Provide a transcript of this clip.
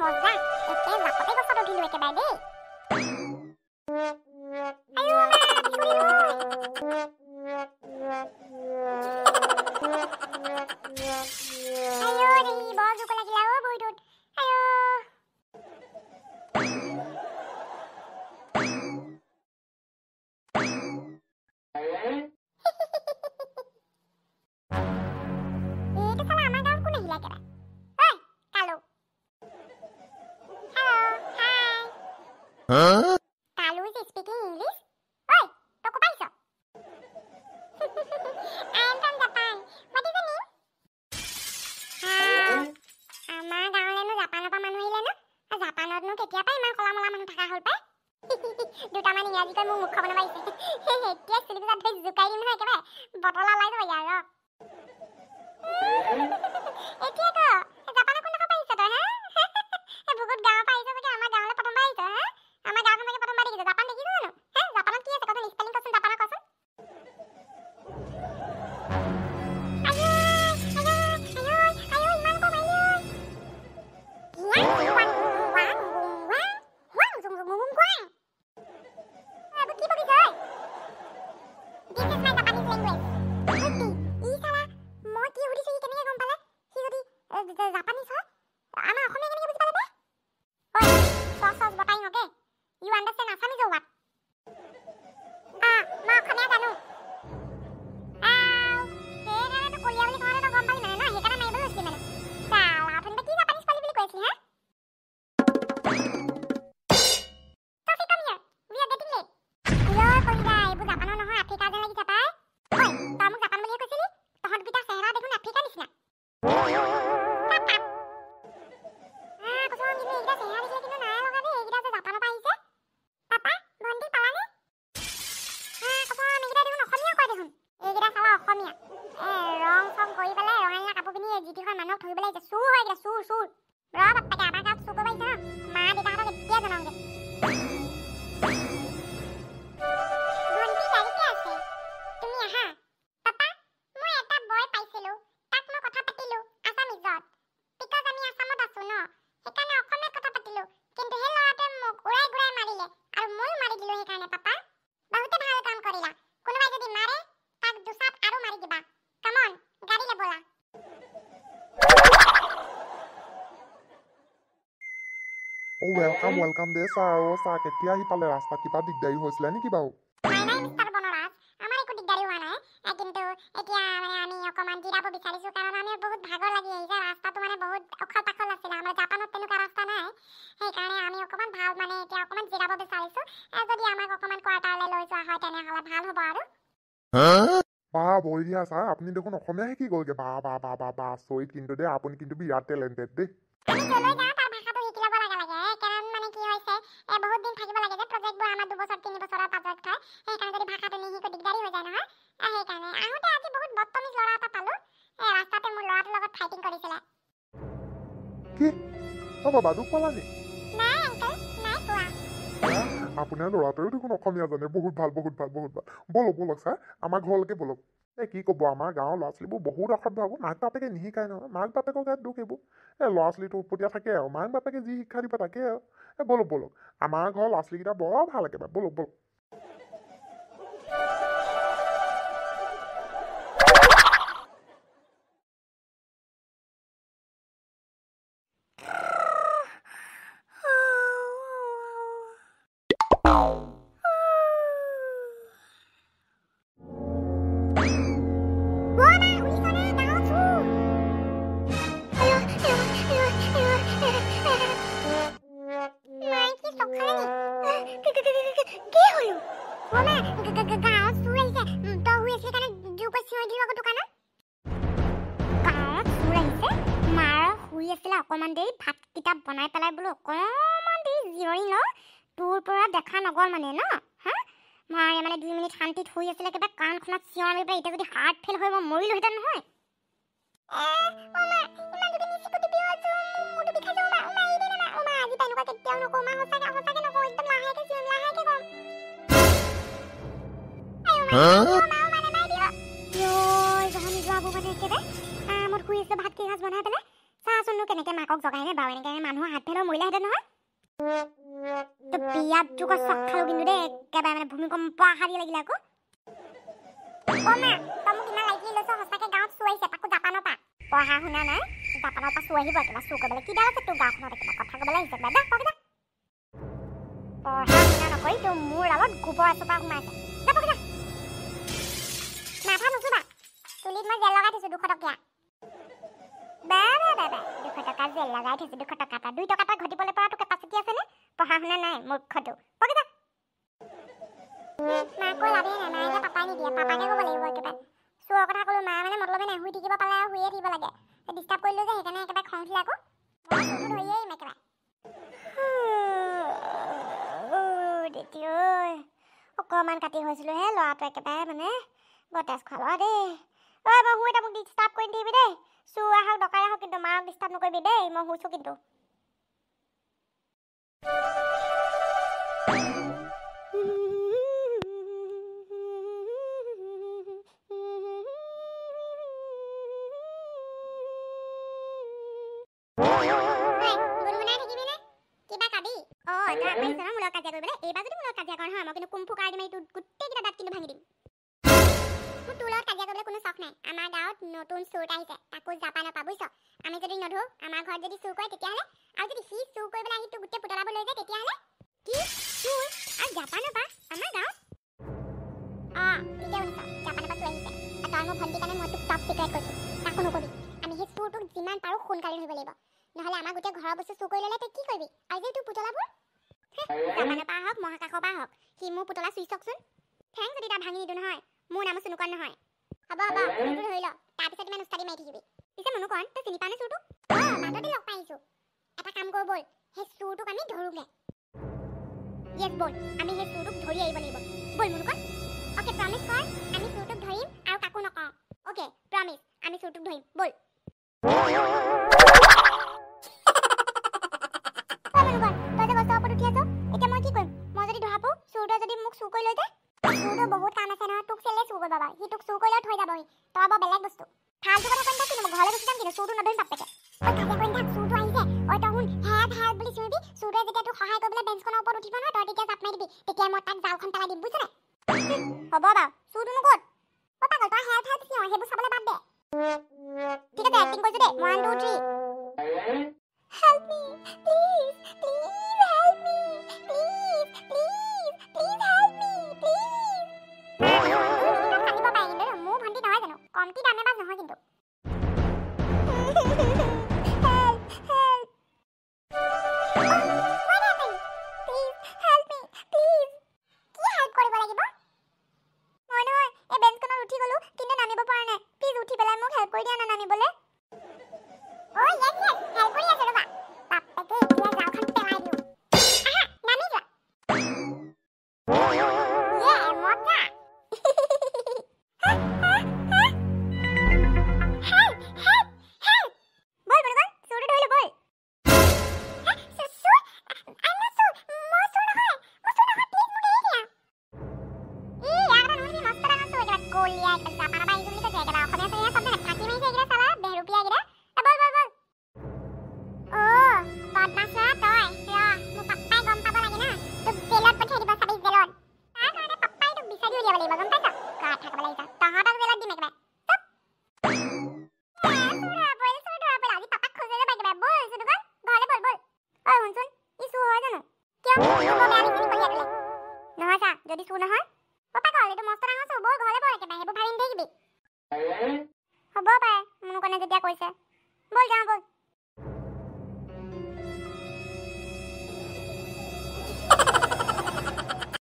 মজা একে জাপতে গছত উঠিলো একেবাৰে দেই আয়ো আয়ো ৰে বৰ জোক লাগিলা ও বহিটোত আয়ো Huh? Kalu is speaking English? Oi, toko paiso. I am from Japan. What is the name? Amar gaole no Japan pa manu ahile na. Japan no ketia pa iman kola mola manu thaka hol pa. Duta man ingraji koi mu mukha bana paise. Tia silik sa bes zukai dim na ekebe. Botola lai do yaro. Etia ko Japan ko na paise to ha. Bugut gawa paise to amar gaole prothom paise ha. Amar gawa khame prothom bari Japan dekhi jano. Ha Japan ki ase koton spelling kosun Japan kosun. Welcome there, sir. Sir, ketia hi pale rasta kiba digdari hoisila niki bau? নাই mister Banraj আমার একো দিগদারি হোৱা নাই কিন্তু এতিয়া মানে আমি অকমান জিৰাব বিচাৰিছো কাৰণ আমি বহুত ভাগৰ লাগি আহিছে ৰাস্তাটো মানে বহুত অখল পাখল আছিল আমাৰ জাপানত তেনেকুৱা ৰাস্তা নাই সেই কাৰণে আমি অকমান ভাল মানে এতিয়া অকমান জিৰাব বিচাৰিছো যদি আমাক অকমান কোৱাৰ্টাৰলৈ লৈ যোৱা হয় তেনেহলে ভাল হ'ব আৰু বা বঢ়িয়া স্যার আপনি দেখুন অসমীয়া শিকি গলগে বা সৈত কিন্তু দে আপুনি কিন্তু বিৰাট টেলেন্টেড দে আমি চলৈ যাওঁ তাৰ ভাষাটো শিকি ল'ব লাগে কাৰণ মানে কি হৈছে বহুত দিন থাকিব লাগে যে প্ৰজেক্টবোৰ আমাৰ 2 বছৰ 3 বছৰৰ পাছত হয় সেইকাৰণে যদি ভাষাটো নিশিকো দিগদাৰি হৈ যায় নহয় সেইকাৰণে আহোঁতে আজি বহুত বদতমিজ ল'ৰা এটা পালো ৰাস্তাতে মোৰ ল'ৰাটোৰ লগত ফাইটিং কৰিছিলে কি বাবা দুখ পালানি নাই আঙ্কেল নাই পোৱা আপোনাৰ ল'ৰাটোও দেখোন অসমীয়া জানে বহুত ভাল বলক স্যাৰ আমাৰ ঘৰলৈকে বলক কি ক'ব আমাৰ গাঁৱৰ ল'ৰা ছোৱালীবোৰ বহুত আখত ভাবো মাক বাপেকে নিশিকায় নহয় মাক বাপেকৰ গাত দুখ এইবোৰ ল'ৰা ছোৱালীটো উৎপতীয়া থাকে আৰু মাক বাপেকে যি শিক্ষা দিব তাকে আৰু বলক আমাৰ ঘৰৰ ল'ৰা ছোৱালীকেইটা বৰ ভাল একেবাৰে বলক অকমান দেৰি ভাত কিতাপ বনাই পেলাই বোলো অকমান দেৰি জিৰণি ল তোৰ পৰা দেখা নগল মানে ন হা মায়ে মানে 2 মিনিট শান্তিত শুই আছিলে কিবা কাণখনত চিঞৰ মাৰি পেলাই এতিয়া যদি হাৰ্ট ফেল হৈ মই মৰিলোহেঁতেন নহয় ইমান যদি নিচিকুটি পিও আছো মোৰটো বিষাইছে আজি তেনেকুৱা কেতিয়াও নকওঁ সঁচাকে নকওঁ একদম লাহেকে চিঞৰ লাহেকে কম জহনি যোৱাবোৰ মানে একেবাৰে মোৰ শুই আছে ভাত কি সাজ বনাই পেলাই চাচোন কেনেকে মাকক জগাইনে বাৰু এনেকৈ মানুহৰ হাত ফেলৰ মৰিলেহেঁতেন নহয় তো বিয়াত যুগত চক খালো কিন্তু দেই একেবাৰে মানে ভূমিকম্প আহাৰি লাগিলে আকৌ অ' মা তই মোক ইমান লাইটলি লৈছ সঁচাকৈ গাঁৱত চুৰ আহিছে তাকো জাপানৰ পৰা পঢ়া শুনা নাই জাপানৰ পৰা চুৰ আহিব কিবা চুৰ কৰিবলৈ কিডাল আছে তোৰ গাঁওখনত কিবা কথা ক'বলৈ আহিছে কিবা যা পঢ়া শুনা নকৰি তোৰ মোৰ লগত গোবৰ এচোপা সোমাইছে যা পঢ়া মাথা নুচুবা তুলিত মই জেল লগাই থৈছোঁ 200 টকীয়া বা 200 টকা জেল লগাই থৈছোঁ 200 টকা এটা 2 টকা এটা ঘটিবলৈ পৰা তোৰ কেপাচিটি আছেনে পঢ়া শুনা নাই মূৰ্খটো পঢ়া যা মাকৈ লাভেই নাই মায়ে যে পাপাই নিদিয়ে পাপাকে ক'ব লাগিব একেবাৰে চোৰৰ কথা ক'লো মা মানে মতলবে নাই শুই থাকিব পালে আৰু শুয়ে থাকিব লাগে ডিষ্টাৰ্ব কৰিলোঁ যে সেইকাৰণে একেবাৰে খং উঠিলে আকৌ চুৰটো ধৰিয়ে আহিম একেবাৰে অকণমান কাটি হৈছিলোঁ হে ল'ৰাটো একেবাৰে মানে বতেজ খোৱা ল'ৰা দেই ঐ মই শুই এটা মোক ডিষ্টাৰ্ব কৰি দিবি দেই চুৰ আহক ডকাই আহক কিন্তু মাক ডিষ্টাৰ্ব নকৰিবি দেই মই শুইছোঁ কিন্তু নতুন চুৰ আহিছে তাকো জাপানৰ পৰা বুজিছ আমি যদি নধৰো আমাৰ ঘৰত যদি চুৰ কৰে তেতিয়াহ'লে আৰু যদি সি চুৰ কৰিবলৈ আহি তোৰ গোটেই পুতলাবোৰ লৈ যায় তেতিয়াহ'লে কি চুৰ আৰু জাপানৰ পৰা আমাৰ গাঁৱত তেতিয়া শুনিছ জাপানৰ পৰা চুৰ আহিছে তই মোৰ ভণ্টিৰ কাৰণে মই তোক টপ চিক্ৰেট কৈছোঁ তাকো নকবি আমি সেই চুৰটোক যিমান পাৰোঁ সোনকালে ধৰিব লাগিব নহ'লে আমাৰ গোটেই ঘৰৰ বস্তু চুৰ কৰি ল'লে তই কি কৰিবি আৰু যে তোৰ পুতলাবোৰ জাপানৰ পৰা হওক মহাকাশৰ পৰা হওক সি মোৰ পুতলা চুই চাওকচোন ঠেং যদি তাৰ ভাঙি নিদিওঁ নহয় মোৰ নামো চুনুকণ নহয় হ'ব চুৰটো ধৰি ল তাৰপিছত ইমান উস্তাদি মাৰি থাকিবি পিছে মনুকণ তই চিনি পাৱনে চুৰটো বাটতে লগ পাই আহিছোঁ এটা কাম কৰোঁ ব'ল সেই চুৰটোক আমি ধৰোঁগৈ য়েছ ব'ল আমি সেই চুৰটোক ধৰি আহিব লাগিব ব'ল মনুকণ অ'কে প্ৰমিছ কৰ আমি চুৰটোক ধৰিম আৰু কাকো নকওঁ অ'কে প্ৰমিছ আমি চুৰটোক ধৰিম ব'ল তই যে গছৰ ওপৰত উঠি আছ এতিয়া মই কি কৰিম মই যদি ধৰা পাওঁ চুৰটোৱে যদি মোক চুৰ কৰি লৈ যায় চুৰটোৰ বহুত কাম আছে নহয় তোক চেলে চুৰ কৰিব বাৰু সি তোক চুৰ কৰিলেও থৈ যাবহি তই বৰ বেলেগ বস্তু ফালতু কথা কৈ থাকিনো মই ঘৰলৈ গুচি যাম কিন্তু চুৰটো নধৰিম বাপেকে ঐ কাকে কৈ থাক চুৰটো আহিছে ঐ তই শুন হেল্প বুলি চিঞৰিবি চুৰটোৱে যেতিয়া তোক সহায় কৰিবলৈ বেঞ্চখনৰ ওপৰত উঠিব নহয় তই তেতিয়া জাপ মাৰি দিবি তেতিয়া মই তাক জালখন পেলাই দিম বুজিছনে হ'ব বাৰু চুৰটোনো ক'ত অ' পাগল তই হেল্প চিঞৰ সেইবোৰ চাবলৈ বাদ দে ঠিক আছে এক্টিং কৰিছোঁ দেই 1 2 3 help me please please help me please please please help me please মোৰ ভণ্টি নহয় জানো কমটি দামে বাজ নহয় কিন্তু যদি চুৰ নহয় পাপা কল এইটো মস্ত ডাঙৰ চুৰ বল ঘৰলে বল একেবাৰে সেইবোৰ ভাবি নাথাকিবি হ'ব পাৰে মনুকণে যেতিয়া কৈছে বল যাওঁ বল